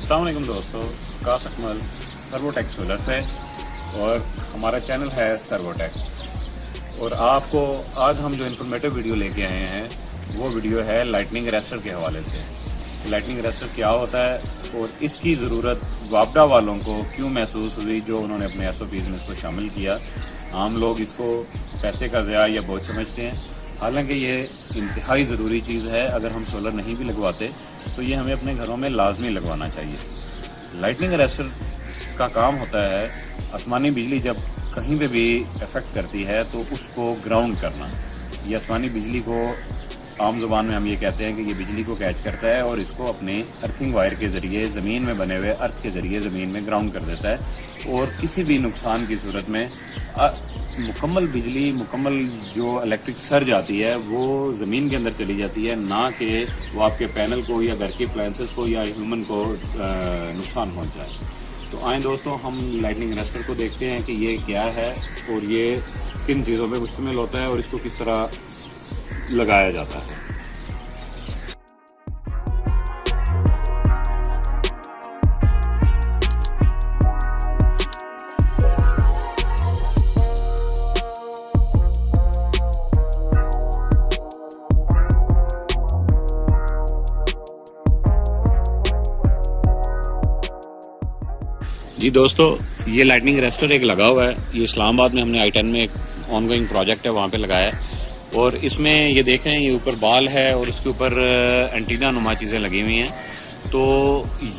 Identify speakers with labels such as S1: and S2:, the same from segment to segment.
S1: अस्सलाम वालेकुम दोस्तों, काश अकमल सर्वोटेक सोलर से और हमारा चैनल है सर्वोटेक। और आपको आज हम जो इन्फॉर्मेटिव वीडियो लेके आए हैं वो वीडियो है लाइटनिंग अरेस्टर के हवाले से। लाइटनिंग अरेस्टर क्या होता है और इसकी ज़रूरत वापडा वालों को क्यों महसूस हुई जो उन्होंने अपने SOPs में इसको शामिल किया। आम लोग इसको पैसे का ज़िया या बोझ समझते हैं, हालांकि ये इंतहाई ज़रूरी चीज़ है। अगर हम सोलर नहीं भी लगवाते तो ये हमें अपने घरों में लाजमी लगवाना चाहिए। लाइटनिंग अरेस्टर का काम होता है आसमानी बिजली जब कहीं पे भी इफेक्ट करती है तो उसको ग्राउंड करना। ये आसमानी बिजली को आम ज़ुबान में हम ये कहते हैं कि ये बिजली को कैच करता है और इसको अपने अर्थिंग वायर के ज़रिए ज़मीन में बने हुए अर्थ के ज़रिए ज़मीन में ग्राउंड कर देता है। और किसी भी नुकसान की सूरत में मुकम्मल बिजली, मुकम्मल जो इलेक्ट्रिक सर्ज आती है वो ज़मीन के अंदर चली जाती है, ना कि वो आपके पैनल को या घर के अप्लायंसेस को या ह्यूमन को नुकसान पहुँचाए। तो आए दोस्तों, हम लाइटनिंग अरेस्टर को देखते हैं कि ये क्या है और ये किन चीज़ों पर मुश्तमिल होता है और इसको किस तरह लगाया जाता है। जी दोस्तों, ये लाइटनिंग अरेस्टर एक लगा हुआ है। ये इस्लामाबाद में हमने I10 में एक ऑनगोइंग प्रोजेक्ट है वहाँ पे लगाया है। और इसमें ये देखें, ये ऊपर बाल है और उसके ऊपर एंटीना नुमा चीज़ें लगी हुई हैं। तो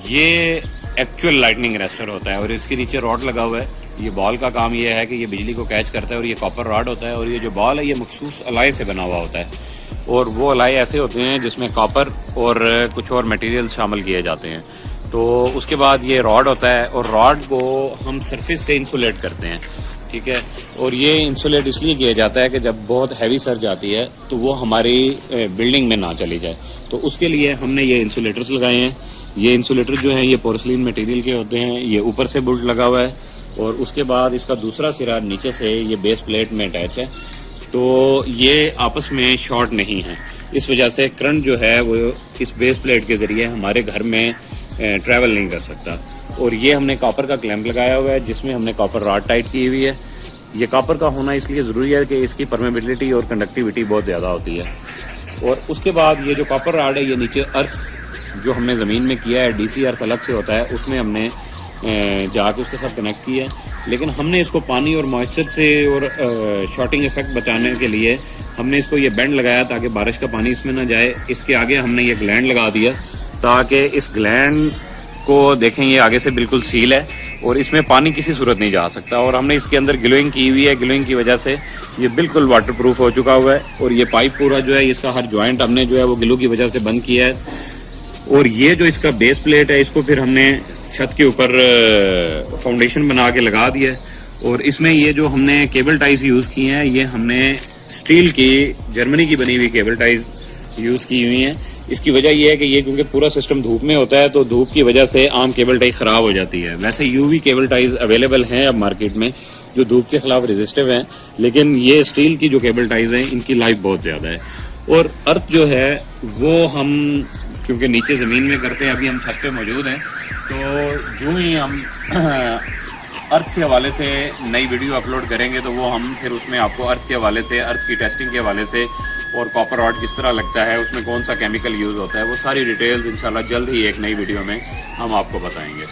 S1: ये एक्चुअल लाइटनिंग अरेस्टर होता है और इसके नीचे रॉड लगा हुआ है। ये बॉल का काम ये है कि ये बिजली को कैच करता है और ये कॉपर रॉड होता है। और ये जो बॉल है ये मखसूस अलाई से बना हुआ होता है और वो अलाई ऐसे होते हैं जिसमें कॉपर और कुछ और मटेरियल शामिल किए जाते हैं। तो उसके बाद ये रॉड होता है और रॉड को हम सरफेस से इंसुलेट करते हैं, ठीक है। और ये इंसुलेट इसलिए किया जाता है कि जब बहुत हैवी सर्ज आती है तो वो हमारी बिल्डिंग में ना चली जाए। तो उसके लिए हमने ये इंसुलेटर्स लगाए हैं। ये इंसुलेटर जो हैं ये पोर्सलिन मटेरियल के होते हैं। ये ऊपर से बुल्ट लगा हुआ है और उसके बाद इसका दूसरा सिरा नीचे से ये बेस प्लेट में अटैच है। तो ये आपस में शॉर्ट नहीं है, इस वजह से करंट जो है वो इस बेस प्लेट के ज़रिए हमारे घर में ट्रैवल नहीं कर सकता। और ये हमने कॉपर का क्लैंप लगाया हुआ है जिसमें हमने कॉपर रॉड टाइट की हुई है। ये कॉपर का होना इसलिए ज़रूरी है कि इसकी परमेबिलिटी और कंडक्टिविटी बहुत ज़्यादा होती है। और उसके बाद ये जो कॉपर रॉड है ये नीचे अर्थ जो हमने ज़मीन में किया है, DC अर्थ अलग से होता है, उसमें हमने जाके उसके साथ कनेक्ट किया है। लेकिन हमने इसको पानी और मॉइस्चर से और शॉर्टिंग इफेक्ट बचाने के लिए हमने इसको ये बैंड लगाया ताकि बारिश का पानी इसमें ना जाए। इसके आगे हमने ये ग्लैंड लगा दिया ताकि इस ग्लैंड को देखें, ये आगे से बिल्कुल सील है और इसमें पानी किसी सूरत नहीं जा सकता। और हमने इसके अंदर ग्लोइंग की हुई है, ग्लोइंग की वजह से ये बिल्कुल वाटर प्रूफ हो चुका हुआ है। और ये पाइप पूरा जो है इसका हर जॉइंट हमने जो है वो ग्लू की वजह से बंद किया है। और ये जो इसका बेस प्लेट है इसको फिर हमने छत के ऊपर फाउंडेशन बना के लगा दिया है। और इसमें ये जो हमने केबल टाइज यूज़ की हैं ये हमने स्टील की जर्मनी की बनी हुई केबल टाइज यूज़ की हुई हैं। इसकी वजह यह है कि ये क्योंकि पूरा सिस्टम धूप में होता है तो धूप की वजह से आम केबल टाई ख़राब हो जाती है। वैसे UV केबल टाइज अवेलेबल हैं अब मार्केट में जो धूप के खिलाफ रेजिस्टिव हैं, लेकिन ये स्टील की जो केबल टाइज हैं इनकी लाइफ बहुत ज़्यादा है। और अर्थ जो है वो हम क्योंकि नीचे ज़मीन में करते हैं, अभी हम छत पे मौजूद हैं, तो जो ही हम अर्थ के हवाले से नई वीडियो अपलोड करेंगे तो वो हम फिर उसमें आपको अर्थ के हवाले से, अर्थ की टेस्टिंग के हवाले से और कॉपर रॉड किस तरह लगता है, उसमें कौन सा केमिकल यूज़ होता है, वो सारी डिटेल्स इंशाल्लाह जल्द ही एक नई वीडियो में हम आपको बताएंगे।